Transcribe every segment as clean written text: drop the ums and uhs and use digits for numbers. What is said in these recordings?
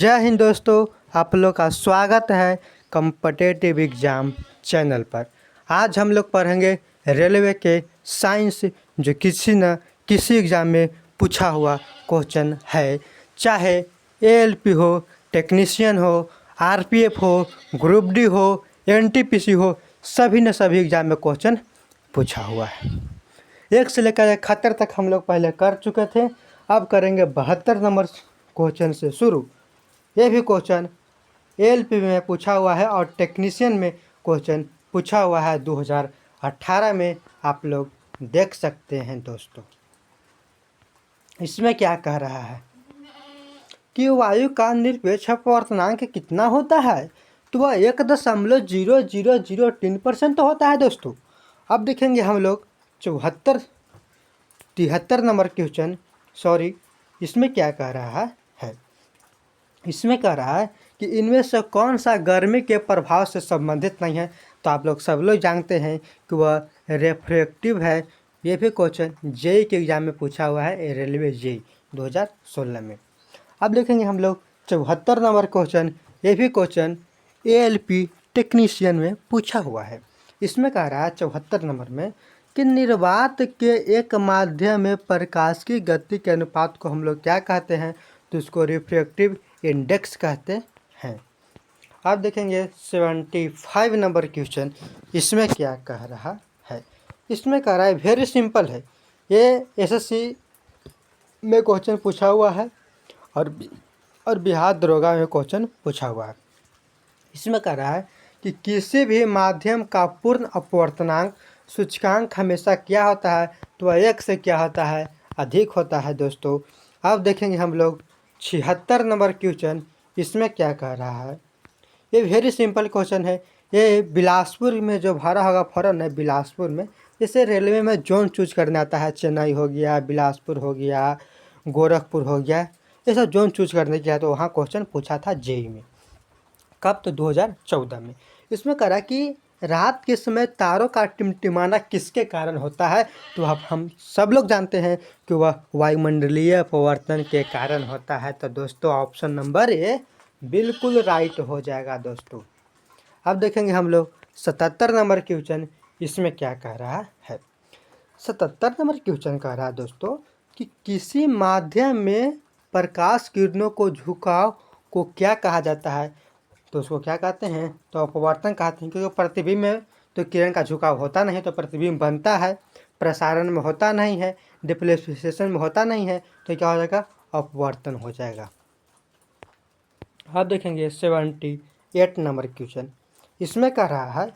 जय हिंद दोस्तों, आप लोग का स्वागत है कॉम्पिटिटिव एग्ज़ाम चैनल पर। आज हम लोग पढ़ेंगे रेलवे के साइंस, जो किसी न किसी एग्ज़ाम में पूछा हुआ क्वेश्चन है। चाहे एएलपी हो, टेक्नीशियन हो, आरपीएफ हो, ग्रुप डी हो, एनटीपीसी हो, सभी न सभी एग्ज़ाम में क्वेश्चन पूछा हुआ है। 1 से लेकर 71 तक हम लोग पहले कर चुके थे। अब करेंगे 72 नंबर क्वेश्चन से शुरू। ये भी क्वेश्चन एएलपी में पूछा हुआ है और टेक्नीशियन में क्वेश्चन पूछा हुआ है 2018 में। आप लोग देख सकते हैं दोस्तों। इसमें क्या कह रहा है कि वायु का निरपेक्ष अपवर्तनांक कितना होता है, तो वह 1.0003% होता है दोस्तों। अब देखेंगे हम लोग 73 नंबर क्वेश्चन। इसमें क्या कह रहा है। इसमें कह रहा है कि इनमें से कौन सा गर्मी के प्रभाव से संबंधित नहीं है। तो आप लोग सब लोग जानते हैं कि वह रिफ्रैक्टिव है। ये भी क्वेश्चन जेई के एग्ज़ाम में पूछा हुआ है, रेलवे जेई 2016 में। अब देखेंगे हम लोग 74 नंबर क्वेश्चन। ये भी क्वेश्चन एएलपी टेक्नीशियन में पूछा हुआ है। इसमें कह रहा है 74 नंबर में कि निर्वात के एक माध्यम में प्रकाश की गति के अनुपात को हम लोग क्या कहते हैं, तो उसको रिफ्रैक्टिव इंडेक्स कहते हैं। अब देखेंगे 75 नंबर क्वेश्चन। इसमें क्या कह रहा है। इसमें कह रहा है वेरी सिंपल है, ये एसएससी में क्वेश्चन पूछा हुआ है और बिहार दरोगा में क्वेश्चन पूछा हुआ है। इसमें कह रहा है कि किसी भी माध्यम का पूर्ण अपवर्तनांक सूचकांक हमेशा क्या होता है, तो 1 से क्या होता है, अधिक होता है दोस्तों। अब देखेंगे हम लोग 76 नंबर क्वेश्चन। इसमें क्या कह रहा है। ये वेरी सिंपल क्वेश्चन है। ये बिलासपुर में जो भरा होगा फॉर्म है, बिलासपुर में जैसे रेलवे में जोन चूज करने आता है, चेन्नई हो गया, बिलासपुर हो गया, गोरखपुर हो गया, ये सब जोन चूज करने किया। तो वहाँ क्वेश्चन पूछा था जेई में। कब, तो 2014 में। इसमें करा कि रात के समय तारों का टिमटिमाना किसके कारण होता है, तो अब हम सब लोग जानते हैं कि वह वायुमंडलीय अपवर्तन के कारण होता है। तो दोस्तों ऑप्शन नंबर ए बिल्कुल राइट हो जाएगा दोस्तों। अब देखेंगे हम लोग 77 नंबर क्वेश्चन। इसमें क्या कह रहा है। 77 नंबर क्वेश्चन कह रहा है दोस्तों कि किसी माध्यम में प्रकाश किरणों को झुकाव को क्या कहा जाता है, तो उसको क्या कहते हैं, तो अपवर्तन कहते हैं। क्योंकि प्रतिबिंब में तो किरण का झुकाव होता नहीं, तो प्रतिबिंब बनता है। प्रसारण में होता नहीं है, डिफ्लेक्शन में होता नहीं है, तो क्या हो जाएगा, अपवर्तन हो जाएगा। अब देखेंगे 78 नंबर क्वेश्चन। इसमें कह रहा है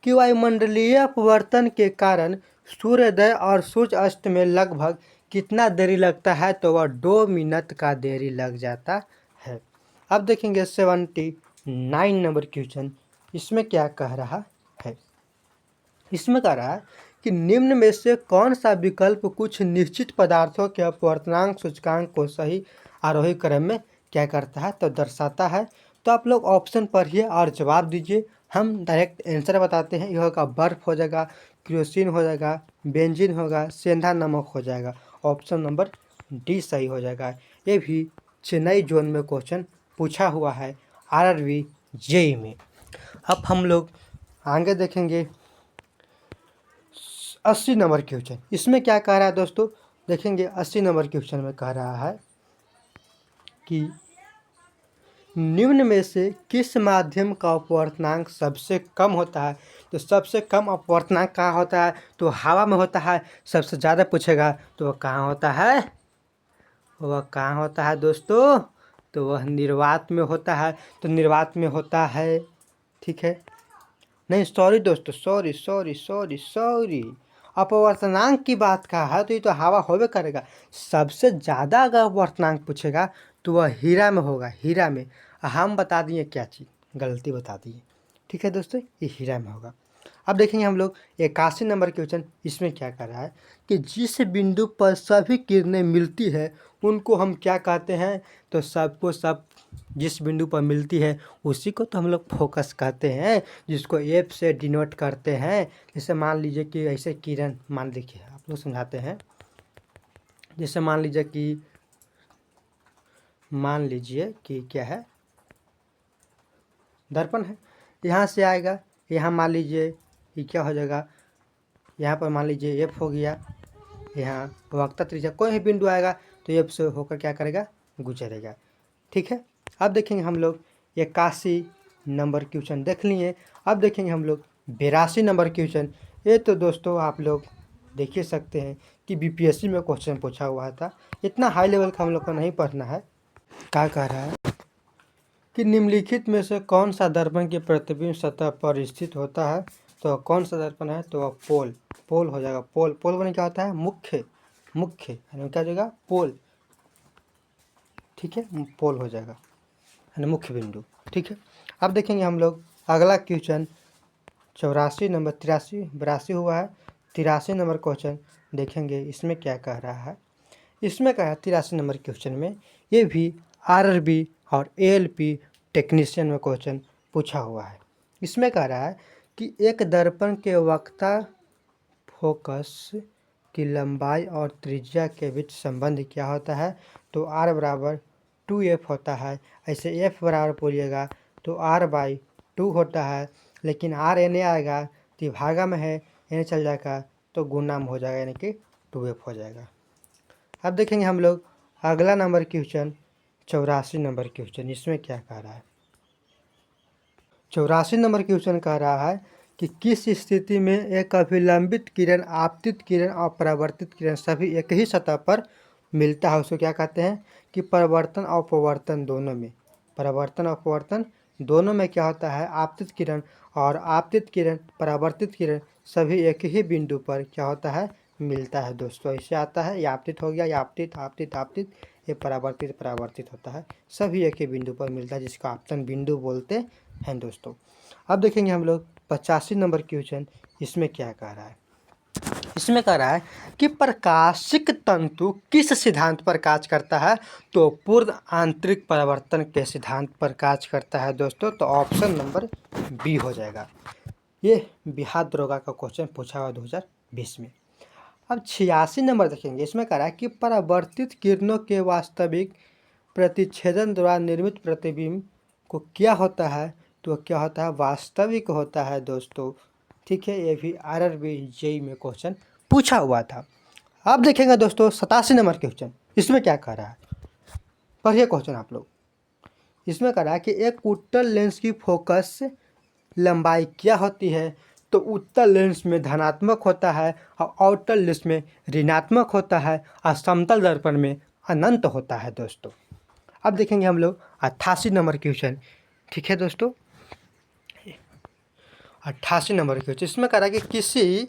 कि वायुमंडलीय अपवर्तन के कारण सूर्योदय और सूर्य अस्त में लगभग कितना देरी लगता है, तो वह 2 मिनट का देरी लग जाता है। अब देखेंगे 79 नंबर क्वेश्चन। इसमें क्या कह रहा है। इसमें कह रहा है कि निम्न में से कौन सा विकल्प कुछ निश्चित पदार्थों के अपवर्तनांक सूचकांक को सही आरोही क्रम में क्या करता है, तो दर्शाता है। तो आप लोग ऑप्शन पढ़िए और जवाब दीजिए। हम डायरेक्ट आंसर बताते हैं। यह होगा बर्फ़ हो जाएगा, केरोसिन हो जाएगा, बेंजीन होगा, सेंधा नमक हो जाएगा। ऑप्शन नंबर डी सही हो जाएगा। ये भी चेन्नई जोन में क्वेश्चन पूछा हुआ है, आरआरबी जेई में। अब हम लोग आगे देखेंगे 80 नंबर क्वेश्चन। इसमें क्या कह रहा है दोस्तों, देखेंगे 80 नंबर क्वेश्चन में कह रहा है कि निम्न में से किस माध्यम का अपवर्तनांक सबसे कम होता है। तो सबसे कम अपवर्तनांक कहाँ होता है, तो हवा में होता है। सबसे ज़्यादा पूछेगा तो वह कहाँ होता है, वह कहाँ होता है दोस्तों, तो वह निर्वात में होता है। तो निर्वात में होता है, ठीक है। नहीं सॉरी दोस्तों, सॉरी अपवर्तनांक की बात कहा है, तो ये तो हवा होवे करेगा। सबसे ज़्यादा अगर अपवर्तनांक पूछेगा तो वह हीरा में होगा, हीरा में। हम बता दिए क्या चीज़, गलती बता दिए, ठीक है दोस्तों, ये हीरा में होगा। अब देखेंगे हम लोग 81 नंबर क्वेश्चन। इसमें क्या कर रहा है कि जिस बिंदु पर सभी किरणें मिलती है उनको हम क्या कहते हैं, तो सबको सब जिस बिंदु पर मिलती है उसी को तो हम लोग फोकस कहते हैं, जिसको एफ से डिनोट करते हैं। जैसे मान लीजिए कि ऐसे किरण, मान लीजिए आप लोग समझाते हैं। जैसे मान लीजिए कि मान लीजिए कि क्या है, दर्पण है। यहाँ से आएगा, यहाँ मान लीजिए ये क्या हो जाएगा, यहाँ पर मान लीजिए एफ हो गया, यहाँ वक्रता त्रिज्या कोई भी बिंदु आएगा तो एफ से होकर क्या करेगा, गुजरेगा। ठीक है, अब देखेंगे हम लोग 81 नंबर क्वेश्चन देख लिए। अब देखेंगे हम लोग 82 नंबर क्वेश्चन। ये तो दोस्तों आप लोग देख ही सकते हैं कि बीपीएससी में क्वेश्चन पूछा हुआ था, इतना हाई लेवल का हम लोग को नहीं पढ़ना है। क्या कह रहा है कि निम्नलिखित में से कौन सा दर्पण की प्रतिबिंब सतह पर स्थित होता है, तो कौन सा दर्पण है, तो पोल, पोल हो जाएगा। पोल, पोल बने क्या होता है, मुख्य, मुख्य यानी क्या हो जाएगा, पोल। ठीक है, पोल हो जाएगा यानी मुख्य बिंदु। ठीक है, अब देखेंगे हम लोग अगला क्वेश्चन 84 नंबर, 83 82 हुआ है, 83 नंबर क्वेश्चन देखेंगे इसमें क्या कह रहा है। इसमें क्या है 83 नंबर क्वेश्चन में, ये भी आरआरबी और एएलपी टेक्नीशियन में क्वेश्चन पूछा हुआ है। इसमें कह रहा है कि एक दर्पण के वक्रता फोकस की लंबाई और त्रिज्या के बीच संबंध क्या होता है, तो आर बराबर 2f होता है। ऐसे f बराबर बोलिएगा तो r/2 होता है, लेकिन r एने आएगा तो भागा में है, एने चल जाएगा तो गुना में हो जाएगा, यानी कि 2f हो जाएगा। अब देखेंगे हम लोग अगला नंबर क्वेश्चन 84 नंबर क्वेश्चन। इसमें क्या कह रहा है, 84 नंबर क्वेश्चन कह रहा है कि किस स्थिति में एक अभिलंबित किरण, आपतित किरण और परावर्तित किरण सभी एक ही सतह पर मिलता है, उसको क्या कहते हैं कि परावर्तन और अपवर्तन दोनों में, परावर्तन और अपवर्तन दोनों में क्या होता है, आपतित किरण और आपतित किरण, परावर्तित किरण सभी एक ही बिंदु पर क्या होता है, मिलता है। दोस्तों इससे आता है, ये आपतित हो गया, ये आपतित आपतित आपतित, ये परावर्तित परावर्तित होता है, सभी एक ही बिंदु पर मिलता है, जिसको आपतन बिंदु बोलते हैं दोस्तों। अब देखेंगे हम लोग 85 नंबर क्वेश्चन। इसमें क्या कह रहा है, इसमें कह रहा है कि प्रकाशिक तंतु किस सिद्धांत पर कार्य करता है, तो पूर्ण आंतरिक परावर्तन के सिद्धांत पर कार्य करता है दोस्तों। तो ऑप्शन नंबर बी हो जाएगा। ये बिहार दरोगा का क्वेश्चन पूछा हुआ 2020 में। अब 86 नंबर देखेंगे। इसमें कह रहा है कि परावर्तित किरणों के वास्तविक प्रतिच्छेदन द्वारा निर्मित प्रतिबिंब को क्या होता है, तो क्या होता है, वास्तविक होता है दोस्तों। ठीक है, ये भी आरआरबी जेईई में क्वेश्चन पूछा हुआ था। अब देखेंगे दोस्तों 87 नंबर क्वेश्चन। इसमें क्या कह रहा है, पढ़िए क्वेश्चन आप लोग। इसमें कह रहा है कि एक उत्तल लेंस की फोकस लंबाई क्या होती है, तो उत्तल लेंस में धनात्मक होता है और अवतल लेंस में ऋणात्मक होता है और समतल दर्पण में अनंत होता है दोस्तों। अब देखेंगे हम लोग 88 नंबर क्वेश्चन। ठीक है दोस्तों, 88 नंबर क्वेश्चन। इसमें कह रहा है कि किसी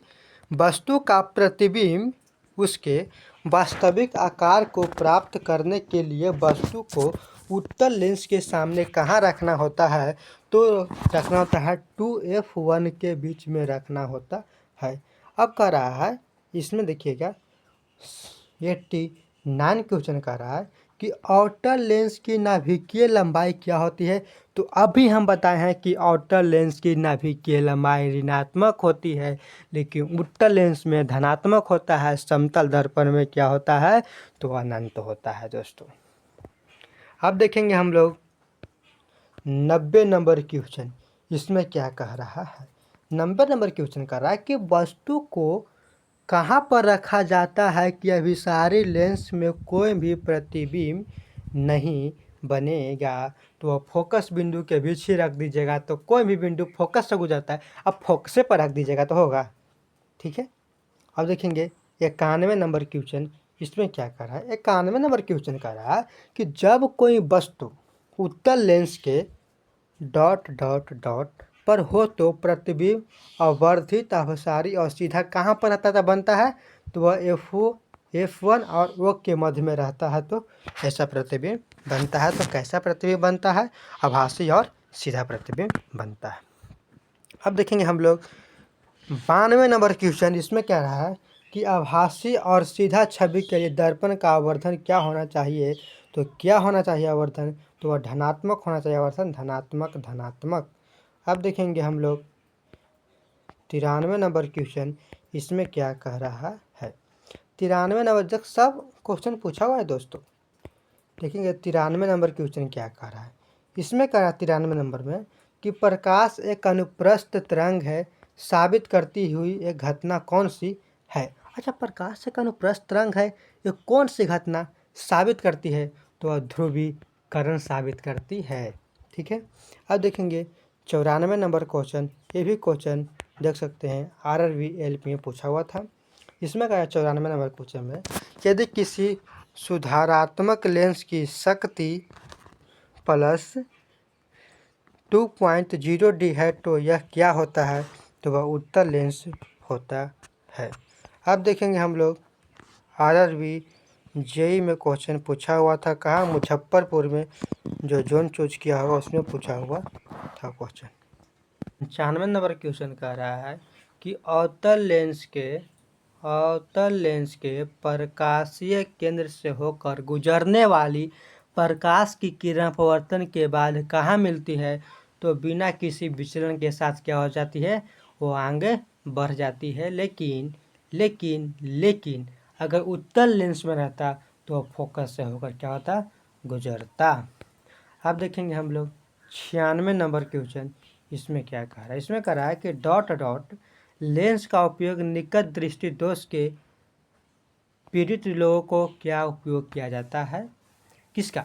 वस्तु का प्रतिबिंब उसके वास्तविक आकार को प्राप्त करने के लिए वस्तु को उत्तल लेंस के सामने कहाँ रखना होता है, तो रखना होता है 2f1 के बीच में रखना होता है। अब कह रहा है इसमें देखिएगा 89 क्वेश्चन कह रहा है कि आउटर लेंस की नाभिकीय लंबाई क्या होती है, तो अभी हम बताए हैं कि आउटर लेंस की नाभिकीय लंबाई ऋणात्मक होती है, लेकिन उत्तल लेंस में धनात्मक होता है, समतल दर्पण में क्या होता है, तो अनंत होता है दोस्तों। अब देखेंगे हम लोग 90 नंबर क्वेश्चन। इसमें क्या कह रहा है, 90 नंबर क्वेश्चन कह रहा है कि वस्तु को कहाँ पर रखा जाता है कि अभिसारी लेंस में कोई भी प्रतिबिंब नहीं बनेगा, तो फोकस बिंदु के बीच ही रख दीजिएगा, तो कोई भी बिंदु फोकस से गुजरता है, अब फोकसे पर रख दीजिएगा तो होगा। ठीक है, अब देखेंगे 91 नंबर क्वेश्चन। इसमें क्या कर रहा है, 91 नंबर क्वेश्चन कह रहा है कि जब कोई वस्तु उत्तल लेंस के डॉट डॉट डॉट पर हो तो प्रतिबिंब अवर्धित, अपसारी और सीधा कहाँ पर रहता था, बनता है, तो वह F1 और O के मध्य में रहता है, तो ऐसा प्रतिबिंब बनता है। तो कैसा प्रतिबिंब बनता है, आभासी और सीधा प्रतिबिंब बनता है। अब देखेंगे हम लोग 92 नंबर क्वेश्चन। इसमें क्या रहा है कि आभासी और सीधा छवि के लिए दर्पण का आवर्धन क्या होना चाहिए, तो क्या होना चाहिए आवर्धन, तो वह धनात्मक होना चाहिए आवर्धन, धनात्मक धनात्मक। अब देखेंगे हम लोग 93 नंबर क्वेश्चन। इसमें क्या कह रहा है, 93 नंबर तक सब क्वेश्चन पूछा हुआ है दोस्तों। देखेंगे 93 नंबर क्वेश्चन क्या कह रहा है। इसमें कह रहा है 93 नंबर में कि प्रकाश एक अनुप्रस्थ तरंग है, साबित करती हुई एक घटना कौन सी है। अच्छा, प्रकाश एक अनुप्रस्थ तरंग है, ये कौन सी घटना साबित करती है, तो वह ध्रुवीकरण साबित करती है। ठीक है, अब देखेंगे 94 नंबर क्वेश्चन। ये भी क्वेश्चन देख सकते हैं RRB LP में पूछा हुआ था। इसमें कहा 94 नंबर क्वेश्चन में, यदि किसी सुधारात्मक लेंस की शक्ति प्लस 2.0D है तो यह क्या होता है, तो वह उत्तल लेंस होता है। अब देखेंगे हम लोग RRB JEE में क्वेश्चन पूछा हुआ था, कहाँ, मुजफ्फरपुर में जो जोन चूज किया होगा उसमें पूछा हुआ था क्वेश्चन। 95 नंबर क्वेश्चन कह रहा है कि अवतल लेंस के प्रकाशीय केंद्र से होकर गुजरने वाली प्रकाश की किरण परावर्तन के बाद कहाँ मिलती है, तो बिना किसी विचलन के साथ क्या हो जाती है, वो आगे बढ़ जाती है। लेकिन अगर उत्तल लेंस में रहता तो फोकस से होकर क्या होता, गुजरता। अब देखेंगे हम लोग 96 नंबर क्वेश्चन। इसमें क्या कह रहा है। इसमें कह रहा है कि डॉट लेंस का उपयोग निकट दृष्टि दोष के पीड़ित लोगों को क्या उपयोग किया जाता है, किसका,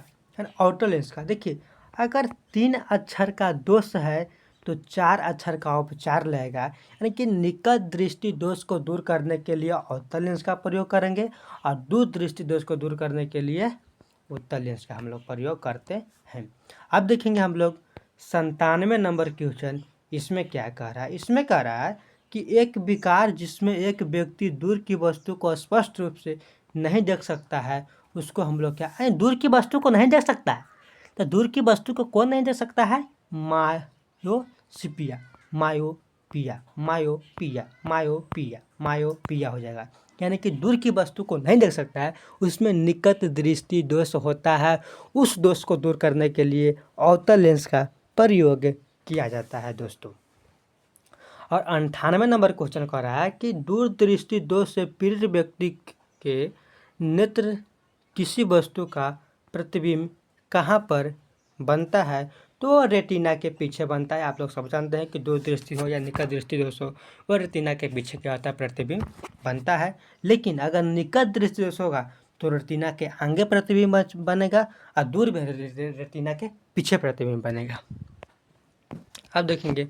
ऑटो लेंस का। देखिए, अगर 3 अक्षर का दोष है तो 4 अक्षर का उपचार लगेगा, यानी कि निकट दृष्टि दोष को दूर करने के लिए अवतल लेंस का प्रयोग करेंगे और दूर दृष्टि दोष को दूर करने के लिए उत्तल लेंस का हम लोग प्रयोग करते हैं। अब देखेंगे हम लोग 97 नंबर क्वेश्चन। इसमें क्या कह रहा है। इसमें कह रहा है कि एक विकार जिसमें एक व्यक्ति दूर की वस्तु को स्पष्ट रूप से नहीं देख सकता है, उसको हम लोग क्या, दूर की वस्तु को नहीं देख सकता है, तो दूर की वस्तु को कौन नहीं देख सकता है, मायोपिया हो जाएगा। यानी कि दूर की वस्तु को नहीं देख सकता है, उसमें निकट दृष्टि दोष होता है। उस दोष को दूर करने के लिए अवतल लेंस का प्रयोग किया जाता है दोस्तों। और 98 नंबर क्वेश्चन कह रहा है कि दूर दृष्टि दोष से पीड़ित व्यक्ति के नेत्र किसी वस्तु का प्रतिबिंब कहाँ पर बनता है, तो रेटिना के पीछे बनता है। आप लोग सब जानते हैं कि दूर दृष्टि हो या निकट दृष्टि दोष हो, वो रेटिना के पीछे क्या होता है, प्रतिबिंब बनता है। लेकिन अगर निकट दृष्टि दोष होगा तो रेटिना के आगे प्रतिबिंब बनेगा और दूर में रेटिना के पीछे प्रतिबिंब बनेगा। अब देखेंगे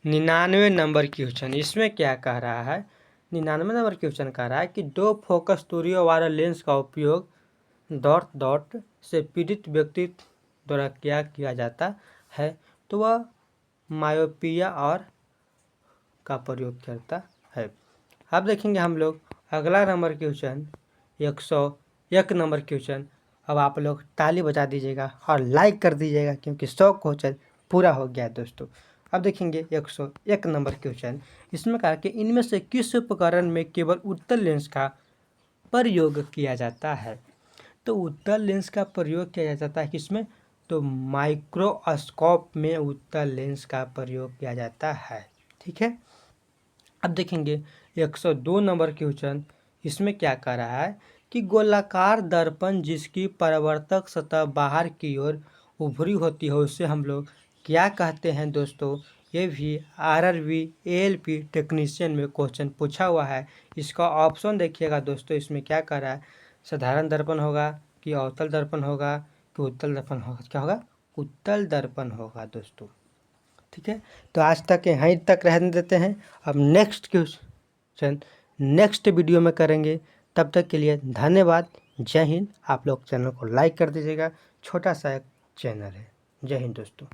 99 नंबर क्वेश्चन। इसमें क्या कह रहा है। 99 नंबर क्वेश्चन कह रहा है कि 2 फोकस दूरियों वाला लेंस का उपयोग डॉट से पीड़ित व्यक्ति द्वारा क्या किया जाता है, तो वह मायोपिया और का प्रयोग करता है। अब देखेंगे हम लोग अगला नंबर क्वेश्चन 101 नंबर क्वेश्चन। अब आप लोग ताली बजा दीजिएगा और लाइक कर दीजिएगा क्योंकि 100 क्वेश्चन पूरा हो गया है दोस्तों। अब देखेंगे 101 नंबर क्वेश्चन। इसमें कहा कि इनमें से किस उपकरण में केवल उत्तल लेंस का प्रयोग किया जाता है, तो उत्तल लेंस का प्रयोग किया जाता है किसमें, तो माइक्रोस्कोप में उत्तल लेंस का प्रयोग किया जाता है। ठीक है, अब देखेंगे 102 नंबर क्वेश्चन। इसमें क्या कह रहा है कि गोलाकार दर्पण जिसकी परावर्तक सतह बाहर की ओर उभरी होती है उसे हम लोग क्या कहते हैं दोस्तों। ये भी RRB ALP टेक्नीशियन में क्वेश्चन पूछा हुआ है। इसका ऑप्शन देखिएगा दोस्तों। इसमें क्या कह रहा है, साधारण दर्पण होगा कि अवतल दर्पण होगा कि उत्तल दर्पण होगा, क्या होगा, उत्तल दर्पण होगा दोस्तों। ठीक है, तो आज तक यहीं तक रहने देते हैं। अब नेक्स्ट क्वेश्चन नेक्स्ट वीडियो में करेंगे। तब तक के लिए धन्यवाद। जय हिंद। आप लोग चैनल को लाइक कर दीजिएगा, छोटा सा एक चैनल है। जय हिंद दोस्तों।